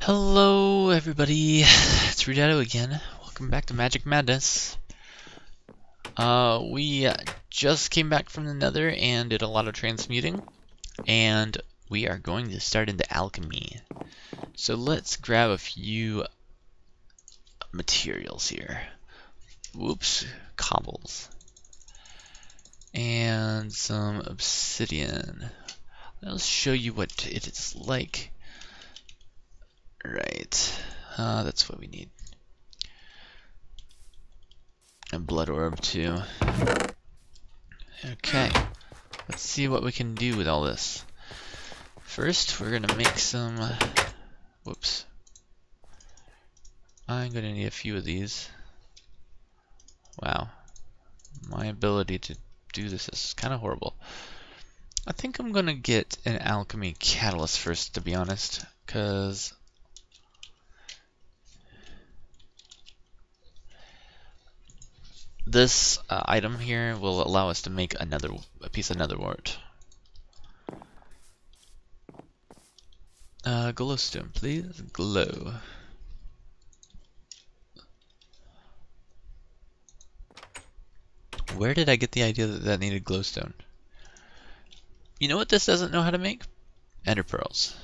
Hello everybody, it's Rudetto again. Welcome back to Magic Madness. We just came back from the Nether and did a lot of transmuting, and we are going to start into Alchemy. So let's grab a few materials here. Whoops, cobbles. And some obsidian. Let's show you what it is like. Right, that's what we need. A blood orb too. Okay, let's see what we can do with all this. First, we're gonna make some. Whoops. I'm gonna need a few of these. Wow, my ability to do this is kind of horrible. I think I'm gonna get an alchemy catalyst first, to be honest, because this item here will allow us to make a piece of netherwort. Glowstone, please. Glow. Where did I get the idea that that needed glowstone? You know what this doesn't know how to make? Ender pearls.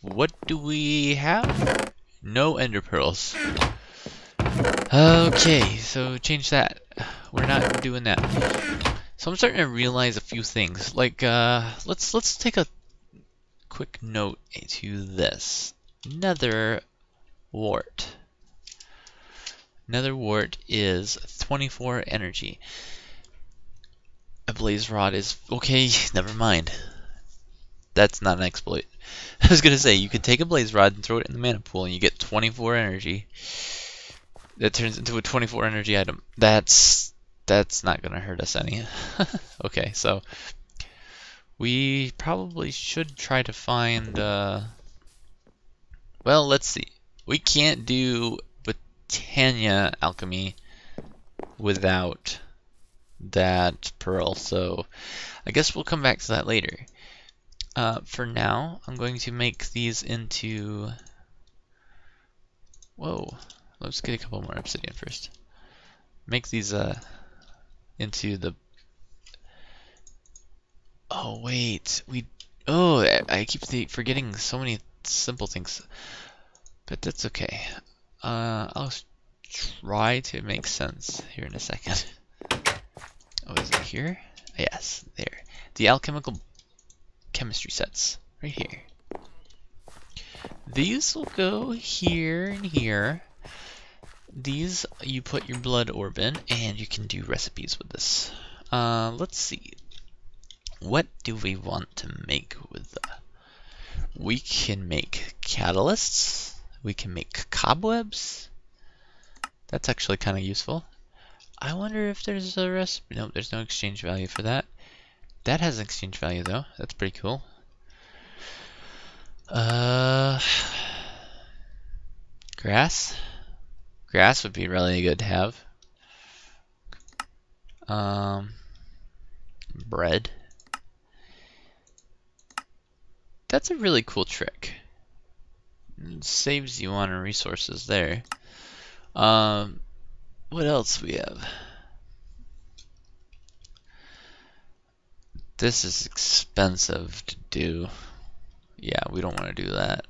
What do we have? No ender pearls. Okay, so change that. We're not doing that. So I'm starting to realize a few things. Like, let's take a quick note to this. Nether wart. Nether wart is 24 energy. A blaze rod is okay. Never mind. That's not an exploit. I was gonna say you could take a blaze rod and throw it in the mana pool, and you get 24 energy. That turns into a 24 energy item. That's not gonna hurt us any. Okay, so we probably should try to find. Well, let's see. We can't do Botania alchemy without that pearl, so I guess we'll come back to that later. For now, I'm going to make these into. Whoa. Let's get a couple more obsidian first. Make these into the. Oh wait, I keep forgetting so many simple things, but that's okay. I'll try to make sense here in a second. Oh, is it here? Yes, there. The alchemical chemistry sets right here. These will go here and here. These you put your blood orb in, and you can do recipes with this. Let's see. What do we want to make with that? We can make catalysts. We can make cobwebs. That's actually kind of useful. I wonder if there's a recipe. Nope, there's no exchange value for that. That has an exchange value though. That's pretty cool. Grass. Grass would be really good to have. Bread. That's a really cool trick. It saves you on resources there. What else we have? This is expensive to do. Yeah, we don't want to do that.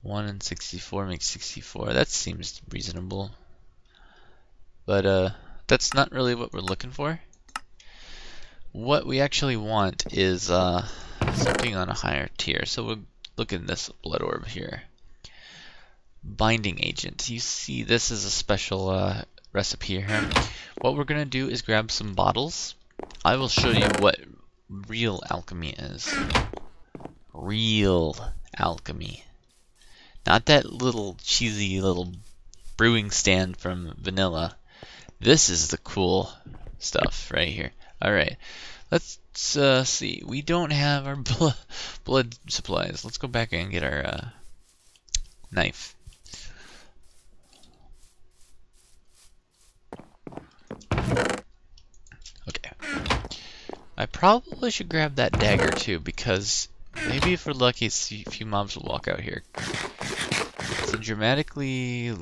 1 and 64 makes 64. That seems reasonable. But that's not really what we're looking for. What we actually want is something on a higher tier. So we'll look at this blood orb here. Binding agent. You see this is a special recipe here. What we're gonna do is grab some bottles. I will show you what real alchemy is. Real alchemy. Not that little cheesy little brewing stand from vanilla. This is the cool stuff right here. Alright, let's see. We don't have our blood supplies. Let's go back and get our knife. Okay. I probably should grab that dagger too, because maybe if we're lucky, a few mobs will walk out here. It's dramatically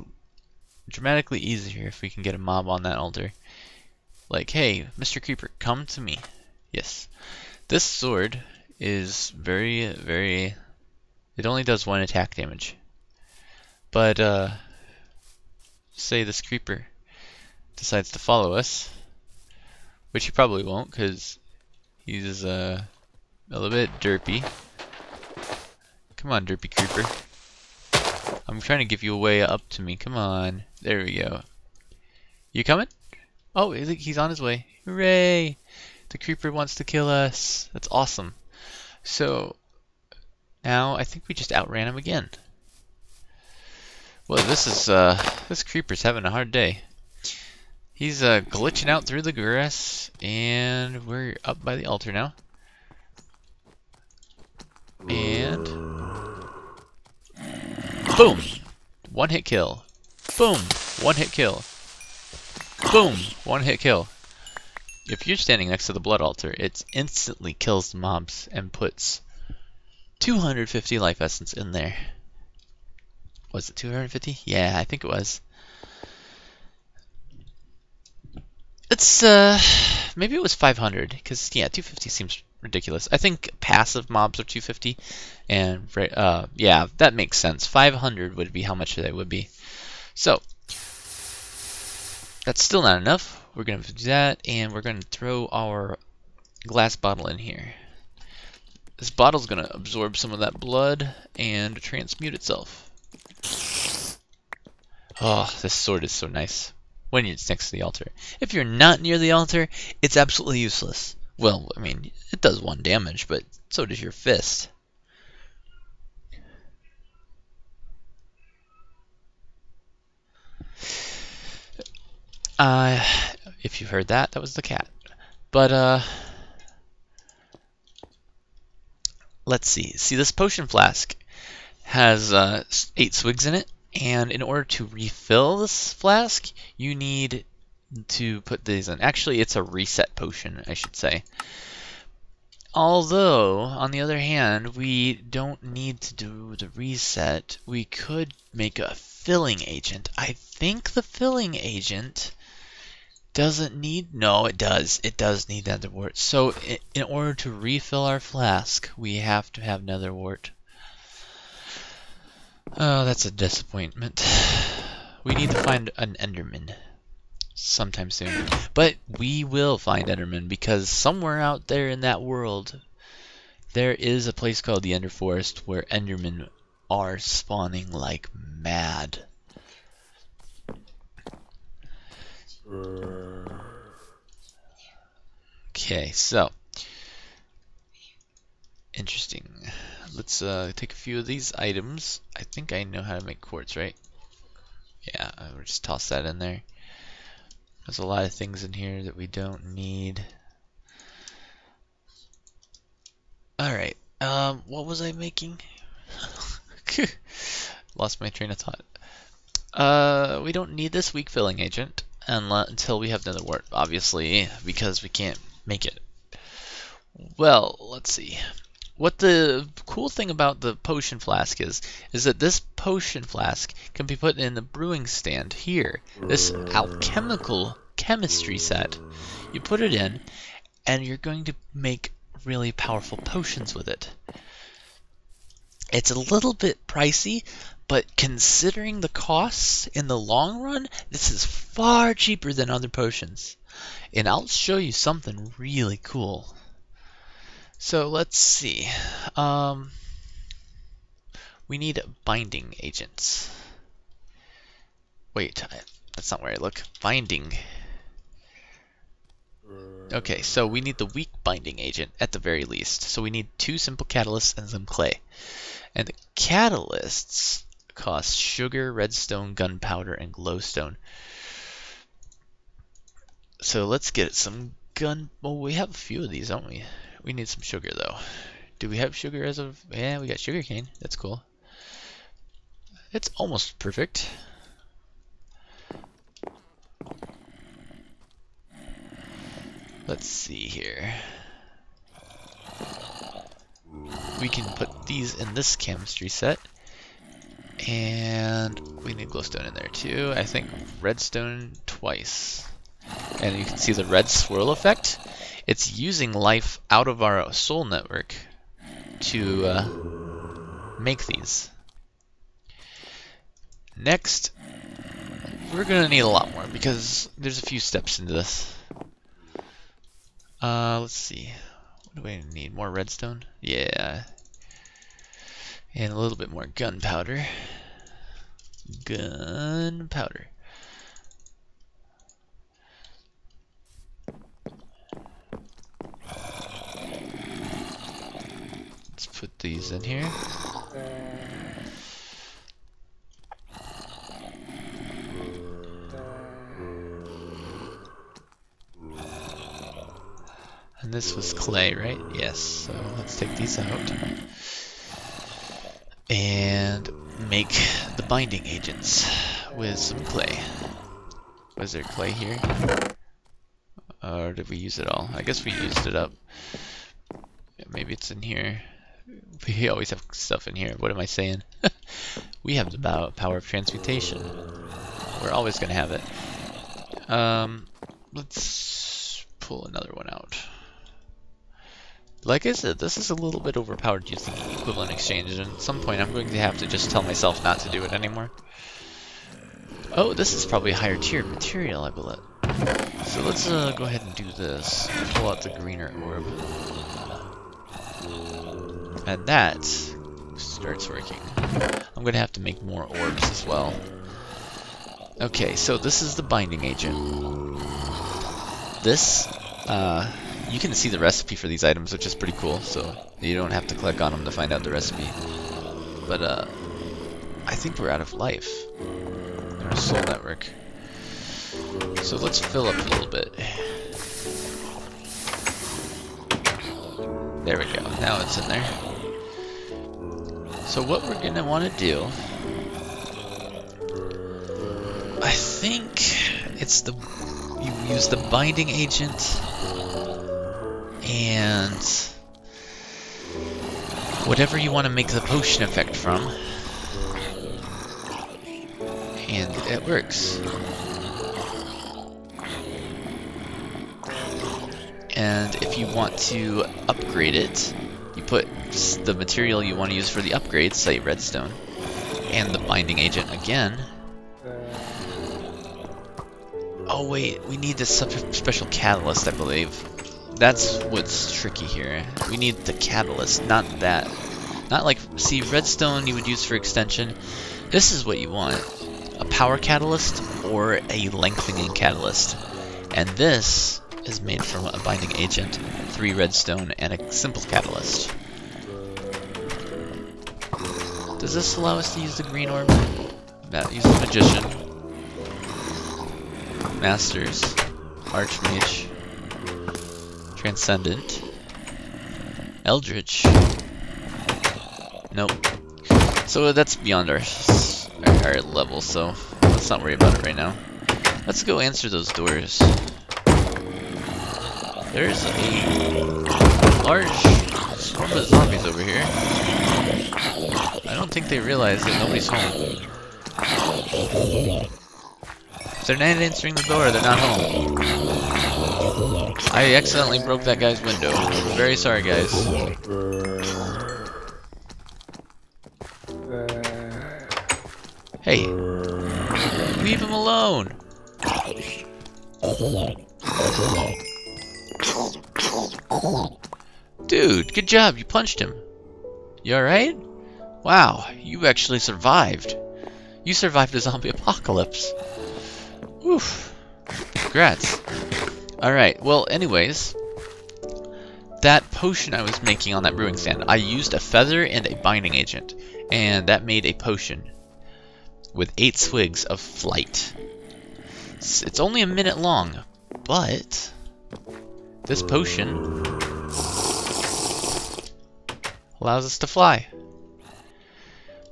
easier if we can get a mob on that altar. Like, hey, Mr. Creeper, come to me. Yes. This sword is very, very... It only does 1 attack damage. But, say this creeper decides to follow us, which he probably won't, because he's a little bit derpy. Come on, derpy creeper. I'm trying to give you a way up to me. Come on. There we go. You coming? Oh, he's on his way. Hooray! The creeper wants to kill us. That's awesome. So, now I think we just outran him again. Well, this creeper's having a hard day. He's glitching out through the grass, and we're up by the altar now. And boom! 1-hit kill. Boom! 1-hit kill. Boom! 1-hit kill. If you're standing next to the blood altar, it instantly kills the mobs and puts 250 life essence in there. Was it 250? Yeah, I think it was. It's, maybe it was 500, because, yeah, 250 seems ridiculous. I think passive mobs are 250, and, yeah, that makes sense. 500 would be how much they would be. So, that's still not enough. We're going to do that, and we're going to throw our glass bottle in here. This bottle's going to absorb some of that blood and transmute itself. Oh, this sword is so nice when you're next to the altar. If you're not near the altar, it's absolutely useless. Well, I mean, it does 1 damage, but so does your fist. If you heard that, that was the cat. But, let's see. See, this potion flask has 8 swigs in it, and in order to refill this flask, you need to put these in. Actually, it's a reset potion, I should say. Although, on the other hand, we don't need to do the reset. We could make a filling agent. I think the filling agent doesn't need... No, it does. It does need netherwort. So, in order to refill our flask, we have to have netherwort. Oh, that's a disappointment. We need to find an Enderman sometime soon. But we will find Enderman, because somewhere out there in that world, there is a place called the Ender Forest where Endermen are spawning like mad. Okay, so interesting. Let's take a few of these items. I think I know how to make quartz, right? Yeah, we'll just toss that in there. There's a lot of things in here that we don't need. Alright, what was I making? Lost my train of thought. We don't need this weak filling agent until we have netherwort, obviously, because we can't make it. Well, let's see. What the cool thing about the potion flask is that this potion flask can be put in the brewing stand here. This alchemical chemistry set. You put it in, and you're going to make really powerful potions with it. It's a little bit pricey, but considering the costs in the long run, this is far cheaper than other potions. And I'll show you something really cool. So let's see. We need binding agents. Wait, that's not where I look. Binding. Okay, so we need the weak binding agent at the very least. So we need 2 simple catalysts and some clay. And the catalysts cost sugar, redstone, gunpowder, and glowstone. So let's get some well, we have a few of these, don't we? We need some sugar, though. Do we have sugar as of... Yeah, we got sugar cane. That's cool. It's almost perfect. Let's see here. we can put these in this chemistry set. And we need glowstone in there too. I think redstone twice. And you can see the red swirl effect. It's using life out of our soul network to make these. Next, we're going to need a lot more because there's a few steps into this. Let's see. What do we need? More redstone? Yeah. And a little bit more gunpowder. Gunpowder. Let's put these in here. And this was clay, right? Yes. So let's take these out. And make the binding agents with some clay. Was there clay here? Or did we use it all? I guess we used it up. Yeah, maybe it's in here. We always have stuff in here. What am I saying? We have the power of transmutation. We're always going to have it. Let's pull another one out. Like I said, this is a little bit overpowered using equivalent exchange, and at some point I'm going to have to just tell myself not to do it anymore. Oh, this is probably a higher tier material, I believe. So let's go ahead and do this. Pull out the greener orb. And that starts working. I'm going to have to make more orbs as well. Okay, so this is the binding agent. This, you can see the recipe for these items, which is pretty cool, so you don't have to click on them to find out the recipe. But I think we're out of life in our soul network. So let's fill up a little bit. There we go, now it's in there. So what we're going to want to do, I think it's you use the binding agent and whatever you want to make the potion effect from, and it works. And if you want to upgrade it, you put the material you want to use for the upgrade, say redstone, and the binding agent again. Oh wait, we need this special catalyst, I believe. That's what's tricky here. We need the catalyst, not that. Not like, see, redstone you would use for extension. This is what you want. A power catalyst or a lengthening catalyst. And this is made from a binding agent, 3 redstone, and a simple catalyst. Does this allow us to use the green orb? No, use the magician. Masters. Archmage. Transcendent. Eldritch. Nope. So that's beyond our level, so let's not worry about it right now. Let's go answer those doors. There's a large swarm of zombies over here. I don't think they realize that nobody's home. If they're not answering the door, they're not home. I accidentally broke that guy's window. I'm very sorry, guys. Hey, leave him alone. Dude, good job. You punched him. You alright? Wow, you actually survived. You survived a zombie apocalypse. Oof. Congrats. Alright, well, anyways, that potion I was making on that brewing stand, I used a feather and a binding agent, and that made a potion with 8 swigs of flight. It's only a minute long, but this potion allows us to fly.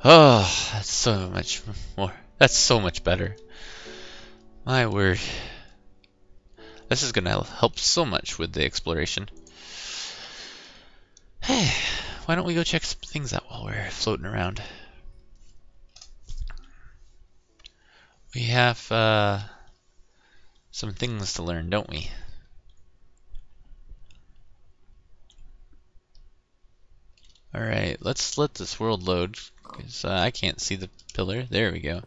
Oh, that's so much more. That's so much better. My word. This is going to help so much with the exploration. why don't we go check some things out while we're floating around? We have some things to learn, don't we? Alright, let's let this world load, because I can't see the pillar. There we go.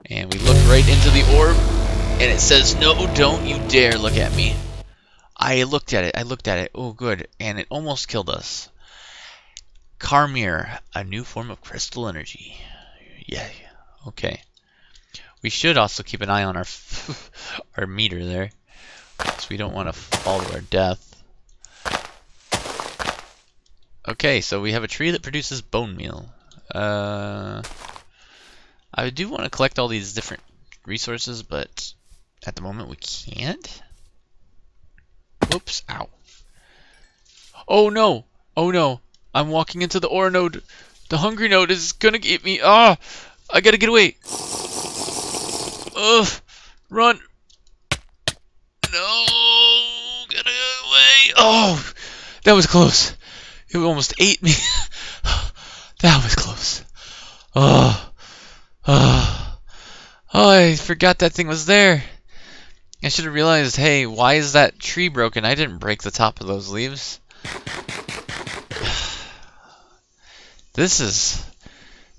And we look right into the orb, and it says, no, don't you dare look at me. I looked at it, oh good, and it almost killed us. Carmir, a new form of crystal energy. Yeah, okay. We should also keep an eye on our our meter there, because we don't want to fall to our death. Okay, so we have a tree that produces bone meal. I do want to collect all these different resources, but at the moment we can't. Whoops, ow. Oh no! Oh no! I'm walking into the ore node. The hungry node is gonna get me. Ah! I gotta get away. Ugh! Run! No! Get away! Oh! That was close. It almost ate me. That was close. Oh. Oh. Oh, I forgot that thing was there. I should have realized, hey, why is that tree broken? I didn't break the top of those leaves. This is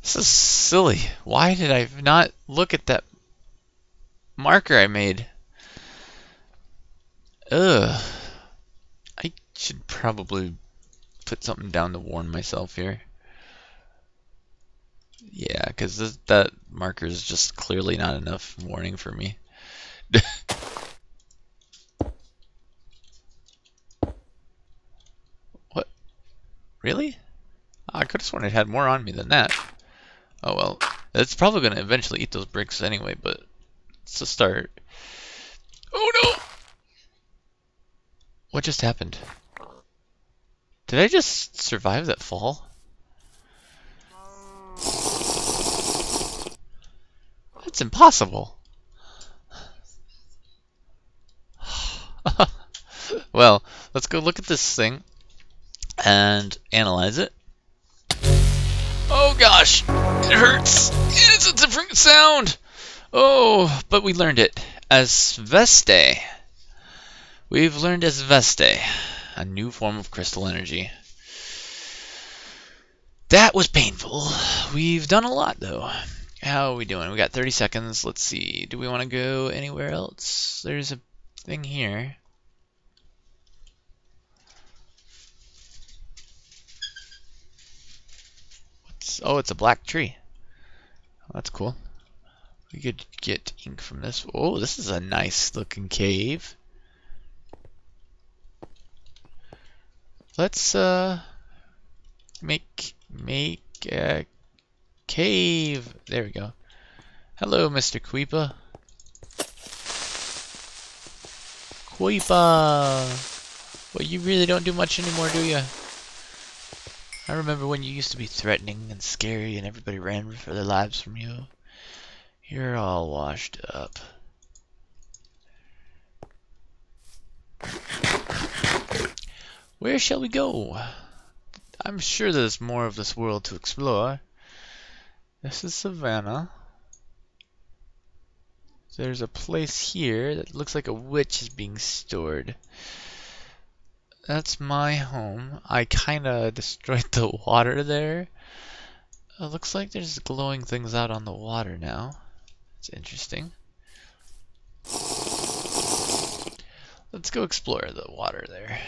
silly. Why did I not look at that marker I made? Ugh. I should probably put something down to warn myself here. Yeah, because that marker is just clearly not enough warning for me. What? Really? I could have sworn it had more on me than that. Oh well. It's probably going to eventually eat those bricks anyway, but it's a start. Oh no! What just happened? Did I just survive that fall? That's impossible. Well, let's go look at this thing and analyze it. Oh gosh, it hurts. It's a different sound. Oh, but we learned it. Asveste. We've learned Asveste, a new form of crystal energy. That was painful. We've done a lot though. How are we doing? We got 30 seconds. Let's see. Do we want to go anywhere else? There's a thing here. Oh, it's a black tree. Oh, that's cool. We could get ink from this. Oh, this is a nice looking cave. Let's make a cave. There we go. Hello, Mr. Queepa. Queepa! Well, you really don't do much anymore, do you? I remember when you used to be threatening and scary and everybody ran for their lives from you. You're all washed up. Where shall we go? I'm sure there's more of this world to explore. This is Savannah. There's a place here that looks like a witch is being stored. That's my home. I kinda destroyed the water there. It looks like there's glowing things out on the water now. It's interesting. Let's go explore the water there.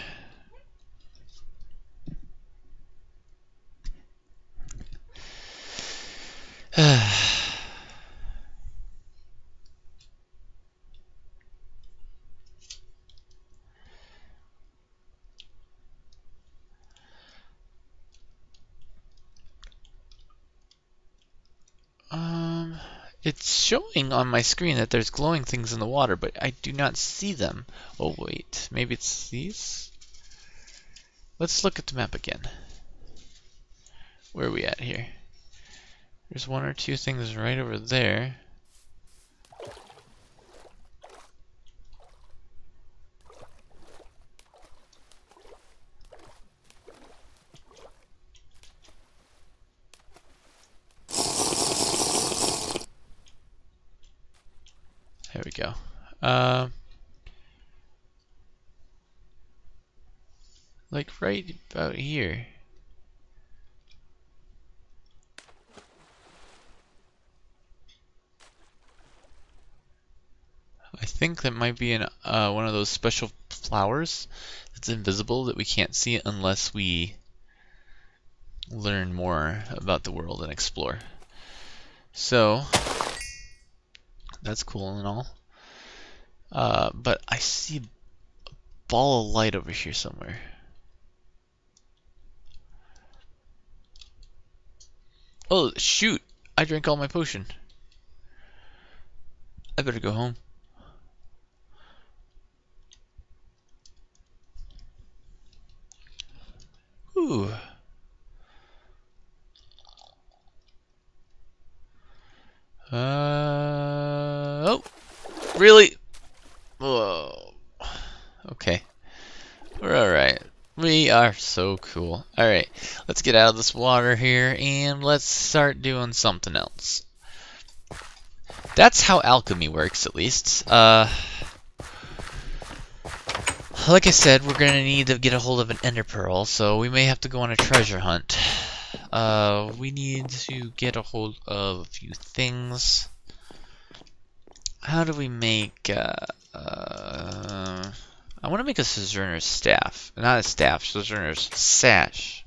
It's showing on my screen that there's glowing things in the water, but I do not see them. Oh wait, maybe it's these? Let's look at the map again. Where are we at here? There's one or two things right over there. go. Like right about here. I think that might be one of those special flowers that's invisible that we can't see unless we learn more about the world and explore. So that's cool and all. But I see a ball of light over here somewhere. Oh shoot! I drank all my potion. I better go home. Ooh. Oh, really? Whoa. Okay. We're alright. We are so cool. Alright, let's get out of this water here and let's start doing something else. That's how alchemy works, at least. Like I said, we're gonna need to get a hold of an ender pearl, so we may have to go on a treasure hunt. We need to get a hold of a few things. How do we make, I want to make a Sojourner's Staff. Not a staff, Sojourner's Sash.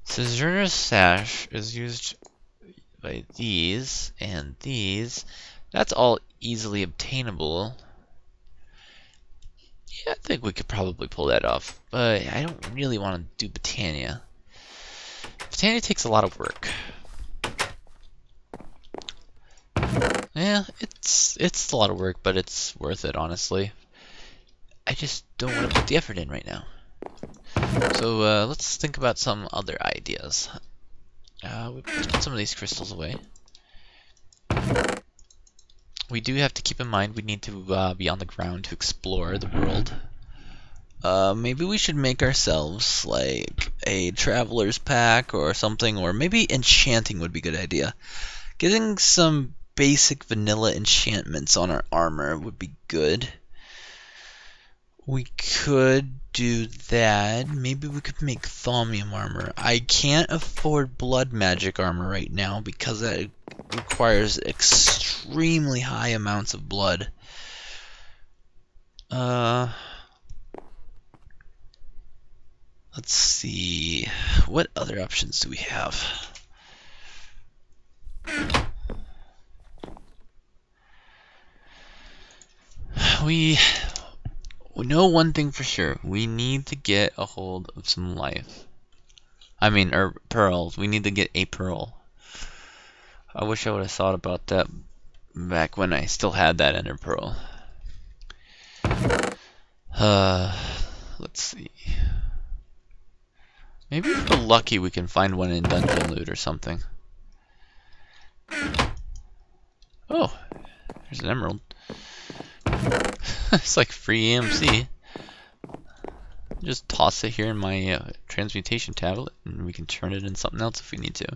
Sojourner's Sash is used by these and these. That's all easily obtainable. Yeah, I think we could probably pull that off. But I don't really want to do Britannia. Britannia takes a lot of work. Yeah, it's a lot of work, but it's worth it, honestly. I just don't want to put the effort in right now. So let's think about some other ideas. Let's put some of these crystals away. We do have to keep in mind we need to be on the ground to explore the world. Maybe we should make ourselves like a traveler's pack or something, or maybe enchanting would be a good idea. Getting some basic vanilla enchantments on our armor would be good. We could do that. Maybe we could make thaumium armor. I can't afford blood magic armor right now because that requires extremely high amounts of blood. Let's see. What other options do we have? We know one thing for sure. We need to get a hold of some life. Or pearls. We need to get a pearl. I wish I would have thought about that back when I still had that ender pearl. Let's see. Maybe if we're lucky we can find one in dungeon loot or something. Oh, there's an emerald. It's like free EMC. Just toss it here in my transmutation tablet and we can turn it into something else if we need to.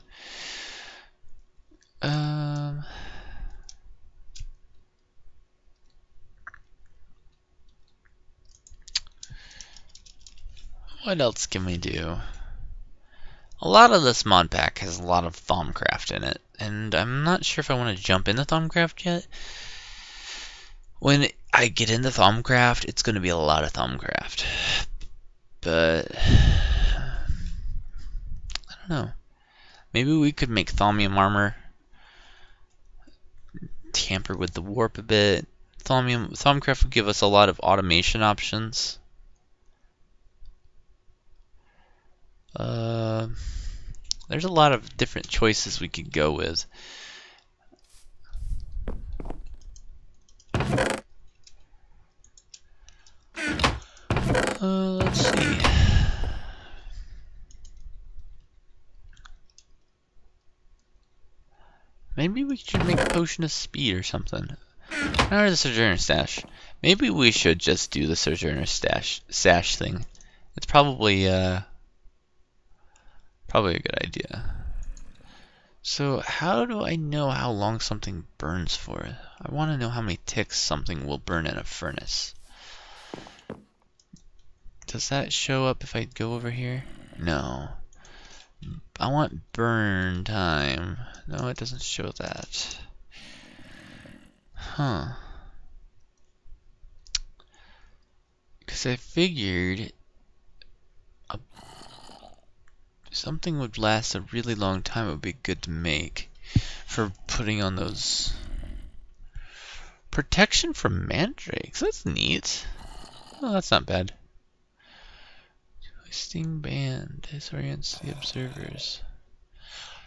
What else can we do? A lot of this mod pack has a lot of Thaumcraft in it, and I'm not sure if I want to jump into Thaumcraft yet. When I get into Thaumcraft, it's going to be a lot of Thaumcraft. But I don't know. Maybe we could make thaumium armor, tamper with the warp a bit. Thaumcraft would give us a lot of automation options. There's a lot of different choices we could go with. Let's see. Maybe we should make a potion of speed or something. Or the Sojourner Stash. Maybe we should just do the Sojourner Stash thing. It's probably a good idea. So how do I know how long something burns for? I want to know how many ticks something will burn in a furnace. Does that show up if I go over here? No. I want burn time. No, it doesn't show that. Huh. Because I figured something would last a really long time. It would be good to make for putting on those protection from mandrakes. That's neat. Oh, that's not bad. Twisting band disorients the observers.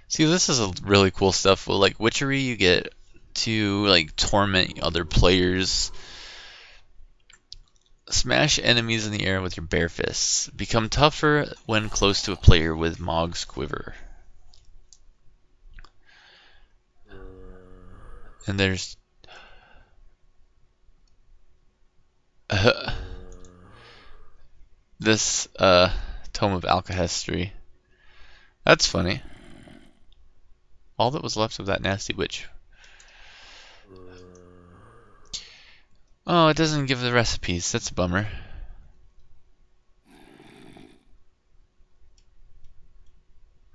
See, this is a really cool stuff. Well, like witchery, you get to like torment other players. Smash enemies in the air with your bare fists. Become tougher when close to a player with Mog's Quiver. And there's this Tome of Alchemy. That's funny. All that was left of that nasty witch. Oh, it doesn't give the recipes. That's a bummer.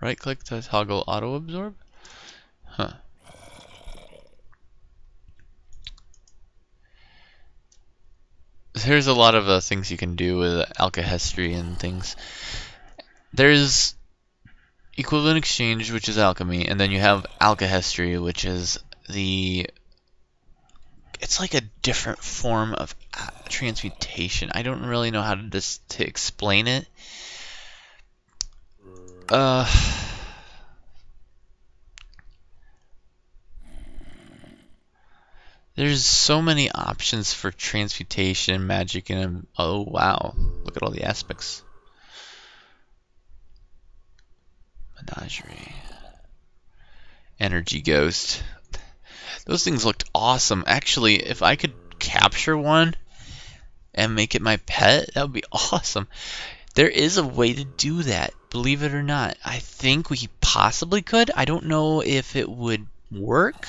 Right click to toggle auto absorb? Huh. There's a lot of things you can do with alchemy and things. There's equivalent exchange, which is alchemy, and then you have alchemy, which is it's like a different form of transmutation. I don't really know how to explain it. There's so many options for transmutation, magic, and oh wow, look at all the aspects. Menagerie. Energy Ghost. Those things looked awesome. Actually, if I could capture one and make it my pet, that would be awesome. There is a way to do that, believe it or not. I think we possibly could. I don't know if it would work,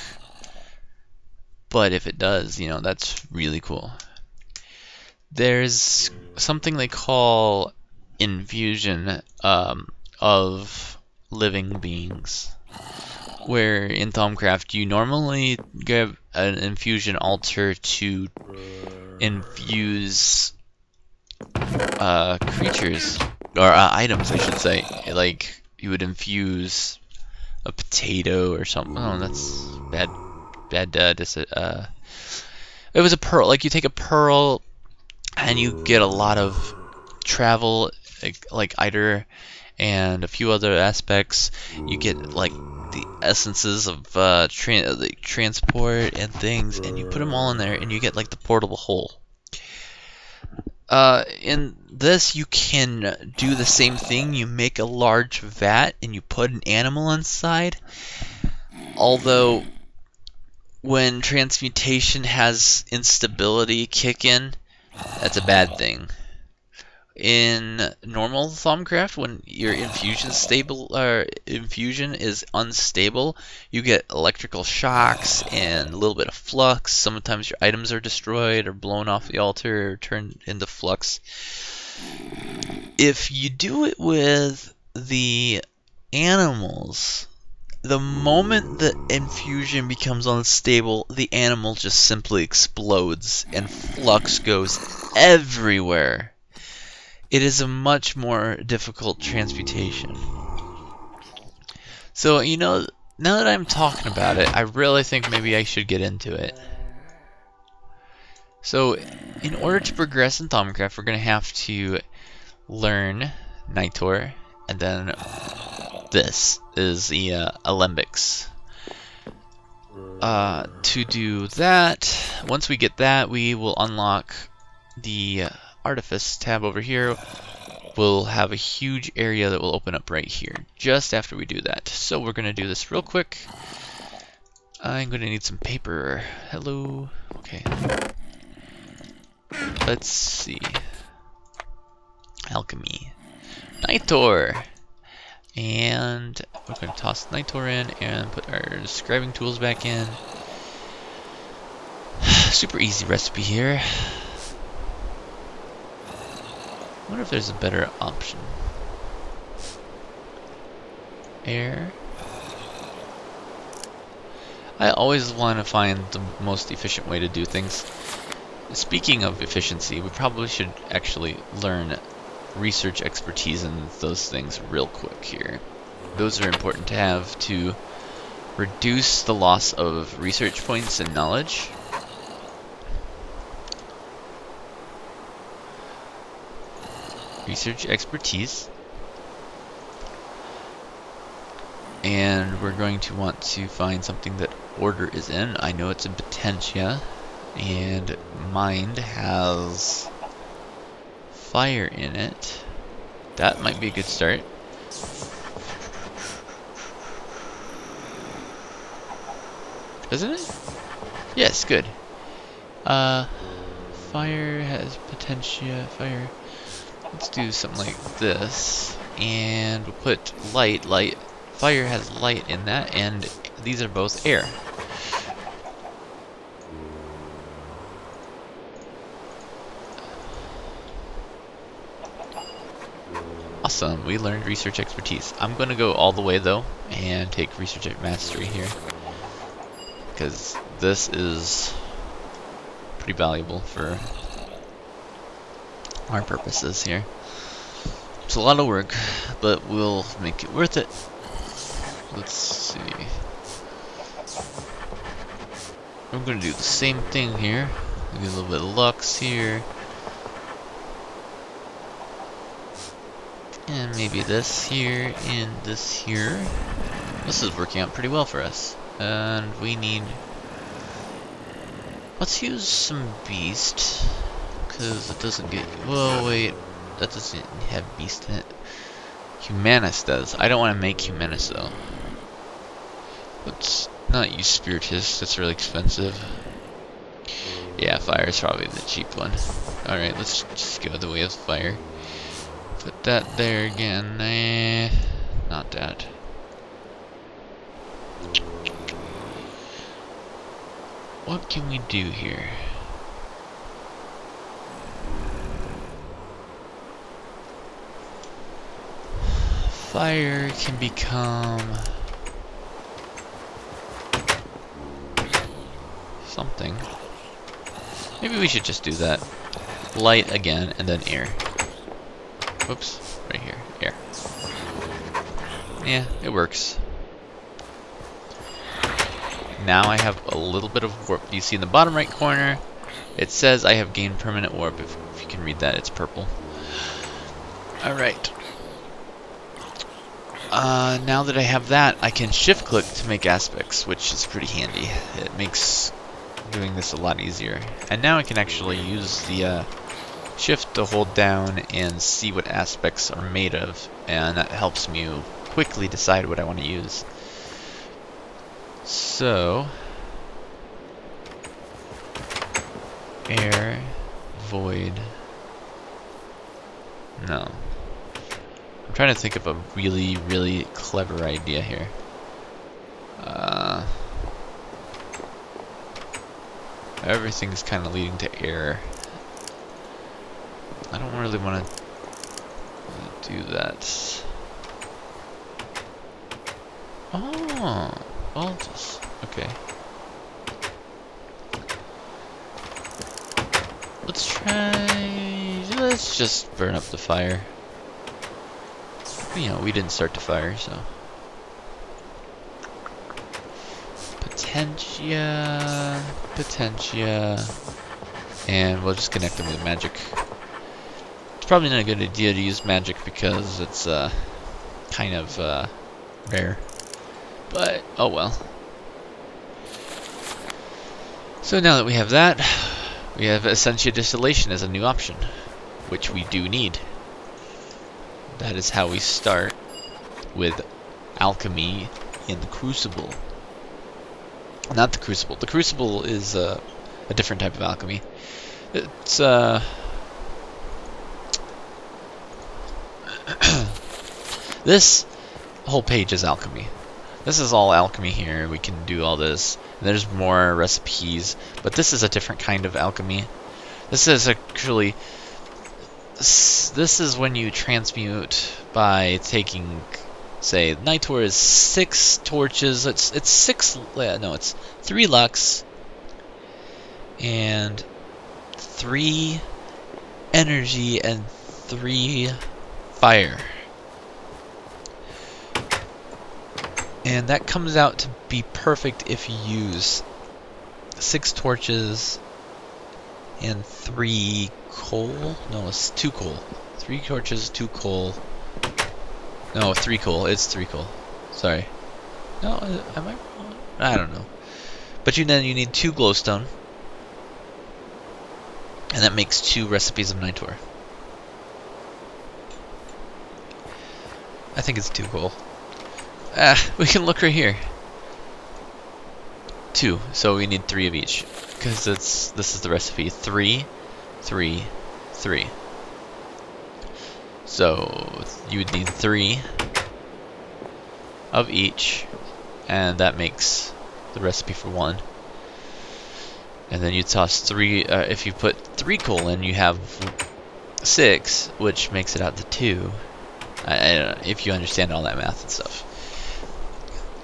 but if it does, you know, that's really cool. There's something they call infusion of living beings, where in Thaumcraft you normally give an infusion altar to infuse creatures, or items I should say. Like you would infuse a potato or something. Oh, that's bad. It was a pearl. Like you take a pearl and you get a lot of travel, like Eider and a few other aspects. You get like the essences of transport and things, and you put them all in there, and you get like the portable hole. In this, you can do the same thing. You make a large vat, and you put an animal inside. Although, when transmutation has instability kick in, that's a bad thing. In normal Thaumcraft, when your infusion is unstable, you get electrical shocks and a little bit of flux. Sometimes your items are destroyed or blown off the altar or turned into flux. If you do it with the animals, the moment the infusion becomes unstable, the animal just simply explodes and flux goes everywhere. It is a much more difficult transmutation. So, you know, now that I'm talking about it, I really think maybe I should get into it. So, in order to progress in Thaumcraft, we're going to have to learn Nitor, and then this is the Alembics. To do that, once we get that, we will unlock the Artifice tab over here. We'll have a huge area that will open up right here just after we do that. So we're going to do this real quick. I'm going to need some paper. Hello. Okay. Let's see. Alchemy. Nitor. And we're going to toss Nitor in and put our scribing tools back in. Super easy recipe here. I wonder if there's a better option. Air. I always want to find the most efficient way to do things. Speaking of efficiency, we probably should actually learn research expertise in those things real quick here. Those are important to have to reduce the loss of research points and knowledge. Research expertise. And we're going to want to find something that order is in. I know it's in Potentia. And mind has fire in it. That might be a good start. Isn't it? Yes, good. Fire has Potentia, fire. Let's do something like this. And we'll put light. Fire has light in that, and these are both air. Awesome, we learned research expertise. I'm going to go all the way though and take research mastery here, because this is pretty valuable for our purposes here. It's a lot of work, but we'll make it worth it. Let's see. I'm going to do the same thing here. Maybe a little bit of lux here. And maybe this here and this here. This is working out pretty well for us. And we need... Let's use some beast. Because it doesn't get... Whoa, wait. That doesn't have beast in it. Humanus does. I don't want to make Humanus though. Let's not use Spiritus. That's really expensive. Yeah, fire is probably the cheap one. Alright, let's just go the way of fire. Put that there again. Not that. What can we do here? Fire can become something. Maybe we should just do that. Light again, and then air. Whoops, right here, air. Yeah, it works. Now I have a little bit of warp. You see in the bottom right corner, it says I have gained permanent warp. If you can read that, it's purple. Alright. Now that I have that, I can shift click to make aspects, which is pretty handy. It makes doing this a lot easier. And now I can actually use the shift to hold down and see what aspects are made of, and that helps me quickly decide what I want to use. So, air, void, no. I'm trying to think of a really, really clever idea here. Everything's kind of leading to air. I don't really want to do that. Oh, well, just, okay. Let's just burn up the fire. You know, we didn't start the fire, so. Potentia, and we'll just connect them with magic. It's probably not a good idea to use magic because it's kind of rare, but oh well. So now that we have that, we have Essentia Distillation as a new option, which we do need. That is how we start with Alchemy in the Crucible. Not the Crucible. The Crucible is a different type of alchemy. It's this whole page is alchemy. This is all alchemy here. We can do all this. There's more recipes, but this is a different kind of alchemy. This is actually, this is when you transmute by taking, say, Nitor is 6 torches. It's 3 lux and 3 energy and 3 fire. And that comes out to be perfect if you use 6 torches and 3 coal. No, it's 2 coal. 3 torches, 2 coal. No, 3 coal. It's 3 coal. Sorry. No, am I wrong? I don't know. But then you need 2 glowstone. And that makes 2 recipes of Nitor. I think it's 2 coal. We can look right here. 2, so we need 3 of each. Because this is the recipe. 3, 3, 3. So you would need 3 of each, and that makes the recipe for 1. And then you toss 3, if you put 3 coal in, you have 6, which makes it out to 2. I don't know if you understand all that math and stuff.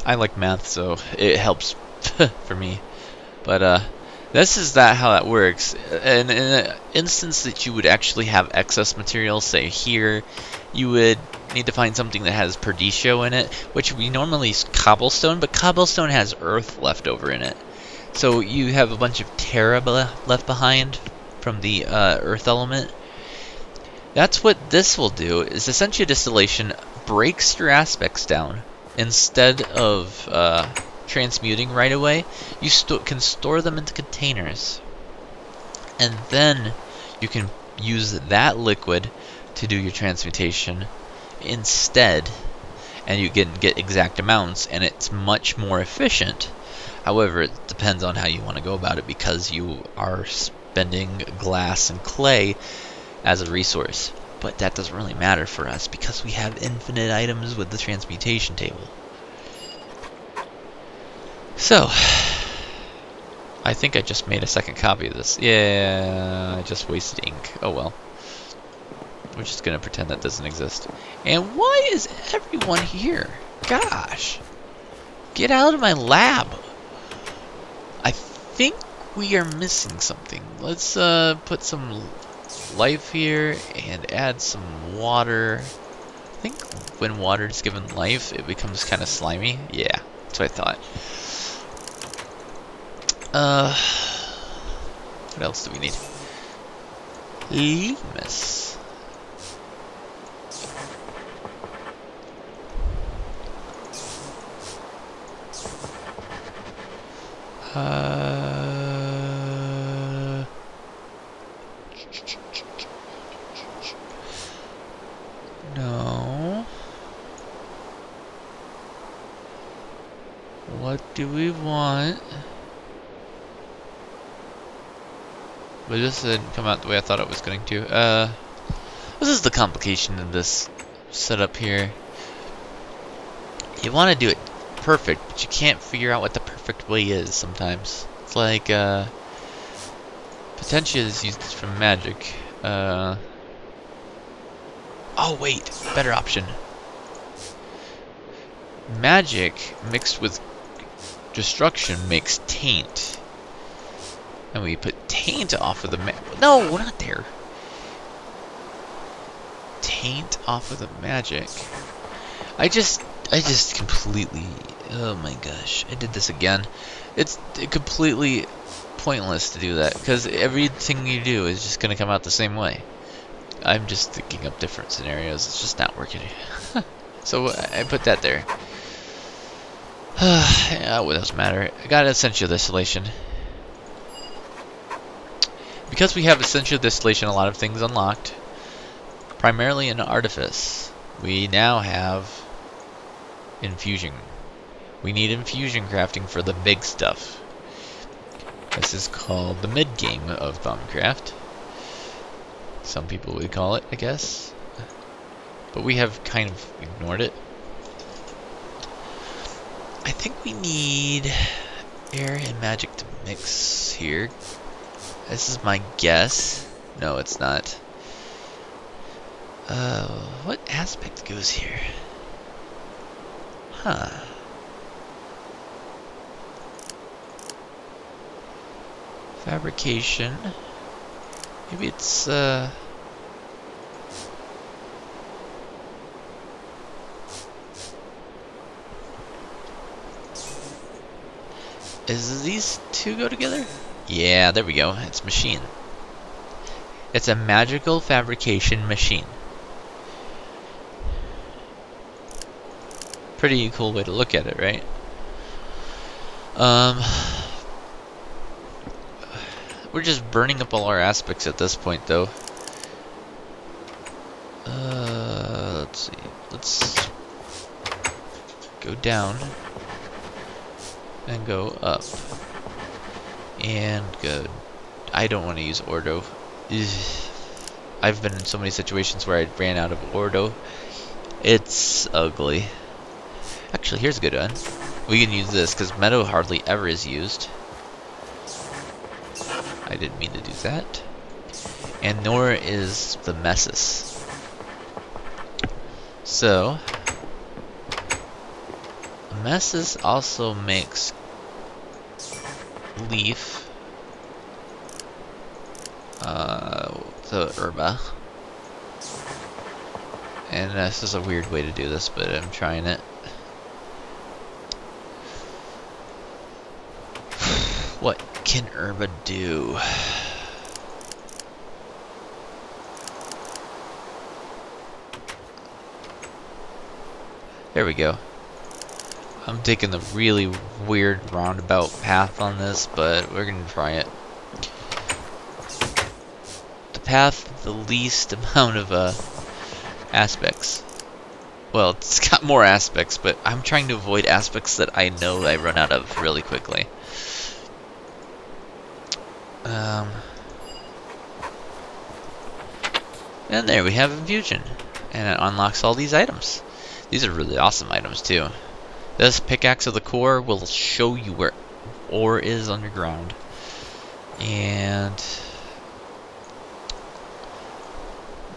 I like math, so it helps for me. But this is how that works. And in an instance that you would actually have excess material, say here, you would need to find something that has Perditio in it, which we normally use cobblestone, but cobblestone has earth left over in it. So you have a bunch of terra left behind from the earth element. That's what this will do, is essentially distillation breaks your aspects down. Instead of transmuting right away, you can store them into containers. And then you can use that liquid to do your transmutation instead. And you can get exact amounts, and it's much more efficient. However, it depends on how you want to go about it, because you are spending glass and clay as a resource. But that doesn't really matter for us because we have infinite items with the transmutation table. So, I think I just made a second copy of this. Yeah, I just wasted ink. Oh well. We're just gonna pretend that doesn't exist. And why is everyone here? Gosh. Get out of my lab. I think we are missing something. Let's put some life here and add some water. I think when water is given life, it becomes kind of slimy. Yeah, that's what I thought. What else do we need? Limus. No. What do we want? But this didn't come out the way I thought it was going to. This is the complication of this setup here. You want to do it perfect, but you can't figure out what the perfect way is sometimes. It's like, Potentia is used from magic. Oh wait, better option. Magic mixed with destruction makes taint. And we put taint off of the no, we're not there. Taint off of the magic. I just completely, oh my gosh, I did this again. It's completely pointless to do that, because everything you do is just going to come out the same way. I'm just thinking up different scenarios. It's just not working. So I put that there. Yeah, what doesn't matter. I got essential distillation. Because we have essential distillation, a lot of things unlocked. Primarily in artifice. We now have infusion. We need infusion crafting for the big stuff. This is called the mid game of Thaumcraft. Some people would call it, I guess. But we have kind of ignored it. think we need air and magic to mix here. This is my guess. No, it's not. What aspect goes here? Huh. Fabrication. Maybe it's, is these two go together? Yeah, there we go. It's machine. It's a magical fabrication machine. Pretty cool way to look at it, right? We're just burning up all our aspects at this point, though. Let's see. Let's go down and go up and go. I don't want to use Ordo. Ugh. I've been in so many situations where I ran out of Ordo. It's ugly. Actually, here's a good one. We can use this because Meadow hardly ever is used. I didn't mean to do that. And nor is the Messis. So, Messis also makes leaf, the herba. And this is a weird way to do this, but I'm trying it. What can herba do? There we go. I'm taking the really weird roundabout path on this, but we're gonna try it. The path with the least amount of aspects. Well, it's got more aspects, but I'm trying to avoid aspects that I know I run out of really quickly. And there we have infusion, and it unlocks all these items. These are really awesome items too. This pickaxe of the core will show you where ore is underground, and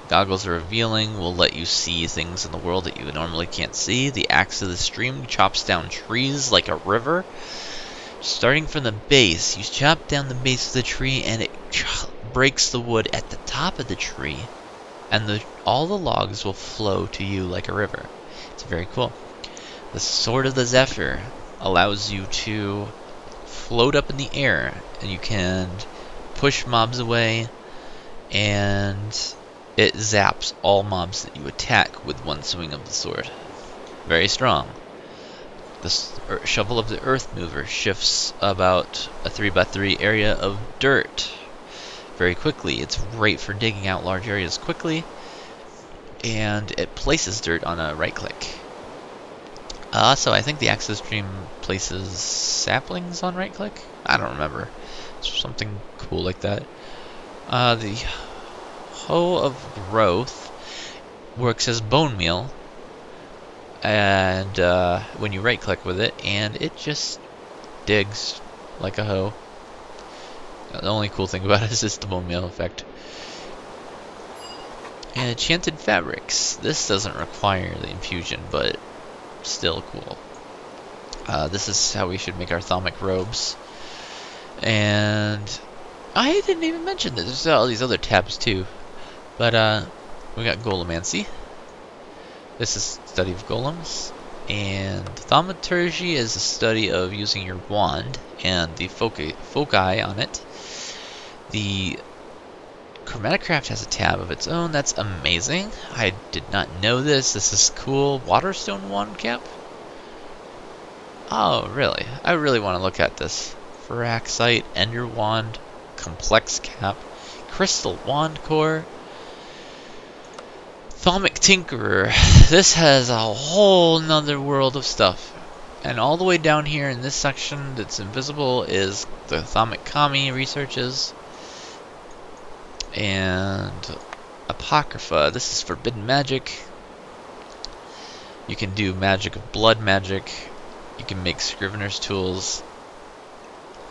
goggles are revealing will let you see things in the world that you normally can't see. The axe of the stream chops down trees like a river. Starting from the base, you chop down the base of the tree and it breaks the wood at the top of the tree, and all the logs will flow to you like a river. It's very cool. The Sword of the Zephyr allows you to float up in the air, and you can push mobs away, and it zaps all mobs that you attack with one swing of the sword. Very strong. The Shovel of the Earth Mover shifts about a 3x3 area of dirt very quickly. It's great for digging out large areas quickly, and it places dirt on a right click. So I think the Axe of the Stream places saplings on right click? I don't remember. It's something cool like that. The Hoe of Growth works as bone meal, and when you right click with it, and it just digs like a hoe. The only cool thing about it is just the bone meal effect. And Enchanted Fabrics. This doesn't require the infusion, but still cool. This is how we should make our thaumic robes. And I didn't even mention that there's all these other tabs too. But we got Golemancy. This is study of golems. And Thaumaturgy is the study of using your wand and the foci on it. The Chromaticraft has a tab of its own. That's amazing. I did not know this. This is cool. Waterstone wand cap? Oh, really? I really want to look at this. Pharaxite, Ender wand, complex cap, crystal wand core, Thaumic Tinkerer. This has a whole nother world of stuff. And all the way down here in this section that's invisible is the Thaumic Kami researches. And Apocrypha. This is forbidden magic. You can do magic of blood magic. You can make scrivener's tools.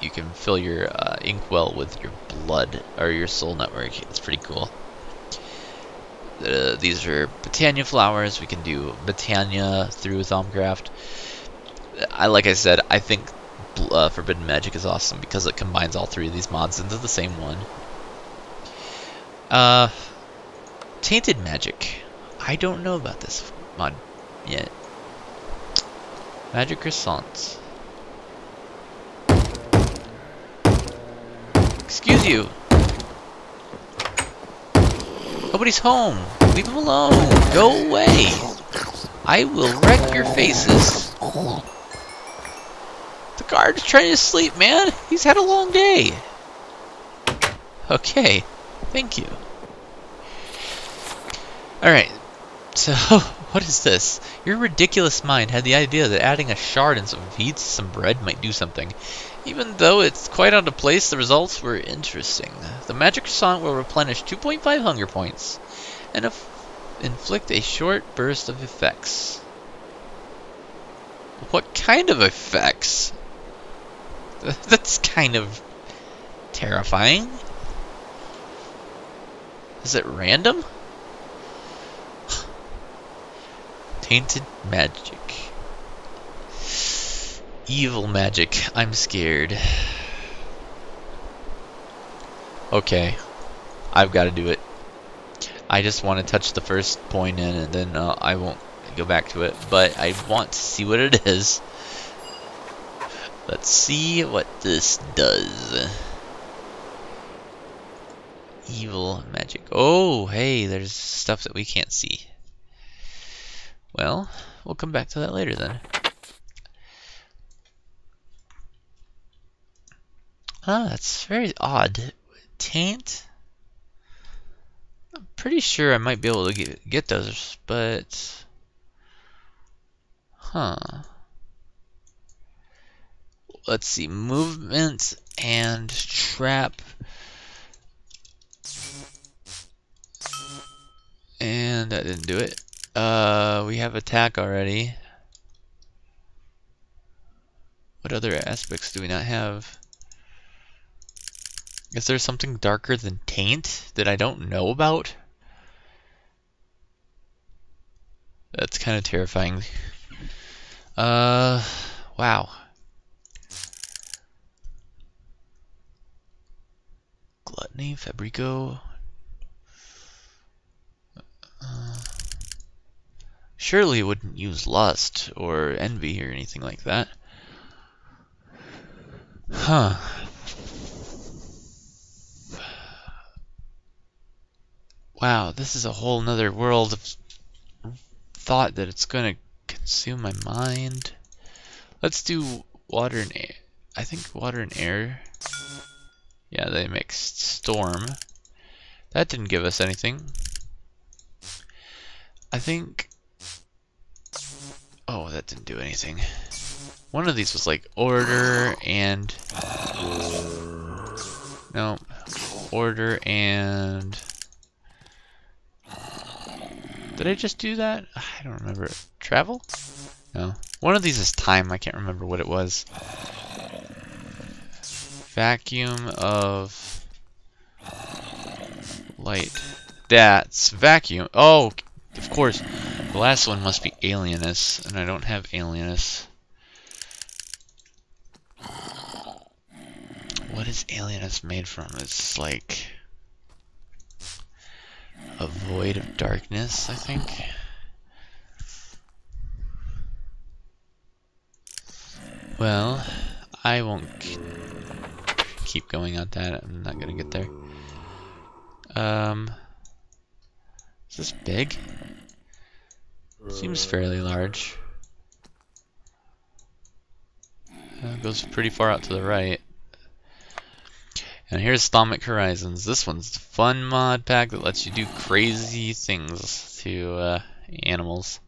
You can fill your inkwell with your blood or your soul network. It's pretty cool. These are Botania flowers. We can do Botania through Thaumcraft. Like I said, I think Forbidden Magic is awesome because it combines all three of these mods into the same one. Tainted Magic. I don't know about this mod yet. Magic Croissants. Excuse you. Nobody's home. Leave them alone. Go away. I will wreck your faces. The guard's trying to sleep, man. He's had a long day. Okay. Thank you. Alright. So, what is this? Your ridiculous mind had the idea that adding a shard and some feet to some bread might do something. Even though it's quite out of place, the results were interesting. The magic croissant will replenish 2.5 hunger points and inflict a short burst of effects. What kind of effects? That's kind of terrifying. Is it random? Tainted magic. Evil magic. I'm scared. Okay. I've got to do it. I just want to touch the first point in and then I won't go back to it. But I want to see what it is. Let's see what this does. Evil magic. Oh, hey, there's stuff that we can't see. Well, we'll come back to that later then. Ah, that's very odd. Taint? I'm pretty sure I might be able to get those, but... Huh. Let's see. Movement and trap. And that didn't do it. We have attack already. What other aspects do we not have? Is there something darker than taint that I don't know about? That's kind of terrifying. Wow. Gluttony, Fabrico. Surely it wouldn't use lust or envy or anything like that. Huh. Wow, this is a whole nother world of thought that it's going to consume my mind. Let's do water and air. I think water and air. Yeah, they mixed storm. That didn't give us anything. I think... Oh, that didn't do anything. One of these was like order and... No. Order and... Did I just do that? I don't remember. Travel? No. One of these is time. I can't remember what it was. Vacuum of light. That's vacuum. Oh, of course. The last one must be alienus, and I don't have alienus. What is alienus made from? It's like a void of darkness, I think. Well, I won't keep going on that. I'm not gonna get there. Is this big? Seems fairly large. It goes pretty far out to the right. And here's Thaumic Horizons. This one's the fun mod pack that lets you do crazy things to animals.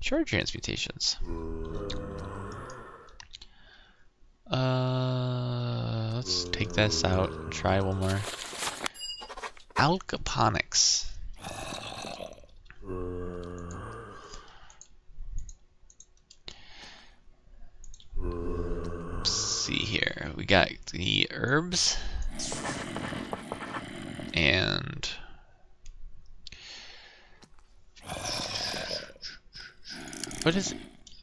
Shard transmutations. Let's take this out and try one more. Alchaponics. we got the herbs. And what is it?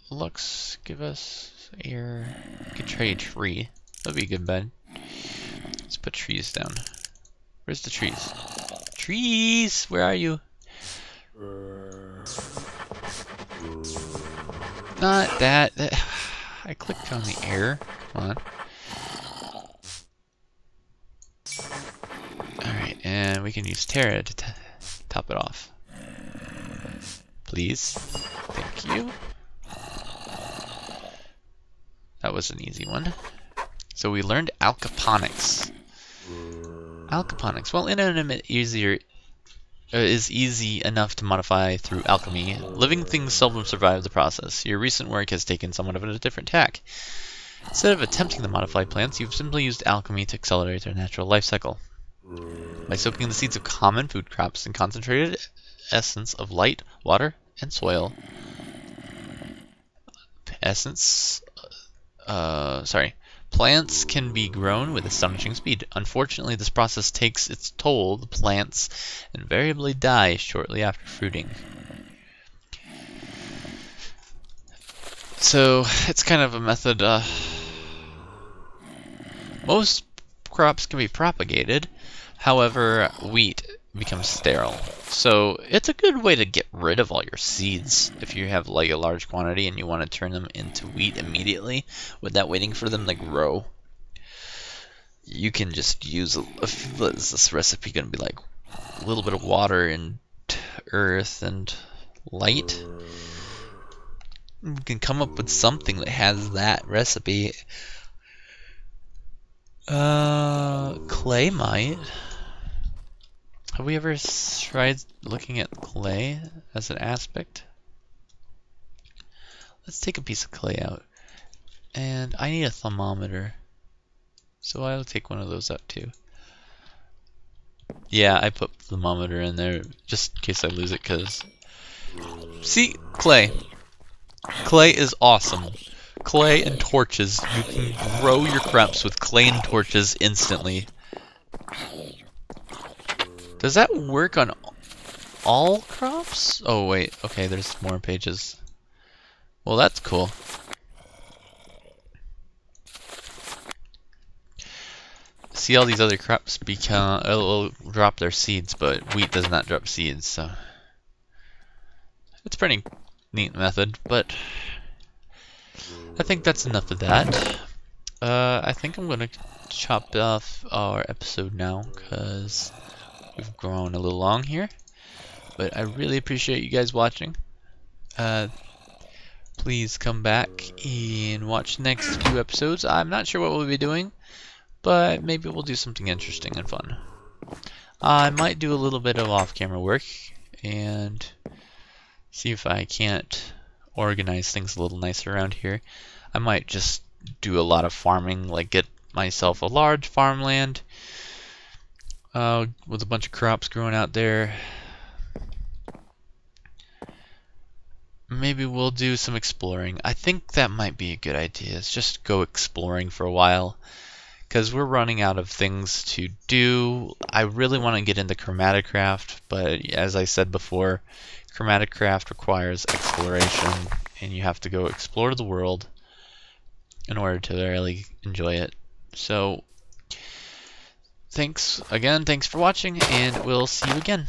Lux, give us air. We could try a tree. That'd be a good bed. Let's put trees down. Where's the trees? Trees! Where are you? Not that. I clicked on the air. Hold on. Alright, and we can use Terra to top it off. Please. Thank you. That was an easy one. So we learned alchaponics. Alchaponics. Well, inanimate is easy enough to modify through alchemy. Living things seldom survive the process. Your recent work has taken somewhat of a different tack. Instead of attempting to modify plants, you've simply used alchemy to accelerate their natural life cycle. By soaking the seeds of common food crops in concentrated essence of light, water, and soil. Plants can be grown with astonishing speed. Unfortunately, this process takes its toll. The plants invariably die shortly after fruiting. So, it's kind of a method. Most crops can be propagated. However, wheat becomes sterile. So it's a good way to get rid of all your seeds if you have like a large quantity and you want to turn them into wheat immediately without waiting for them to grow. You can just use what is this recipe going to be like? A little bit of water and earth and light. You can come up with something that has that recipe. Clay might. Have we ever tried looking at clay as an aspect? Let's take a piece of clay out. And I need a thermometer. So I'll take one of those out too. Yeah, I put the thermometer in there just in case I lose it, because... See? Clay. Clay is awesome. Clay and torches. You can grow your crops with clay and torches instantly. Does that work on all crops? Oh wait, okay, there's more pages. Well, that's cool. See, all these other crops will drop their seeds, but wheat does not drop seeds, so it's a pretty neat method. But I think that's enough of that. I think I'm gonna chop off our episode now, because we've grown a little long here, but I really appreciate you guys watching. Please come back and watch the next few episodes. I'm not sure what we'll be doing, but maybe we'll do something interesting and fun. I might do a little bit of off-camera work and see if I can't organize things a little nicer around here. I might just do a lot of farming, like get myself a large farmland with a bunch of crops growing out there. Maybe we'll do some exploring. I think that might be a good idea. It's just go exploring for a while, because we're running out of things to do. I really want to get into Chromaticraft, but as I said before, Chromaticraft requires exploration, and you have to go explore the world in order to really enjoy it. So thanks for watching, and we'll see you again.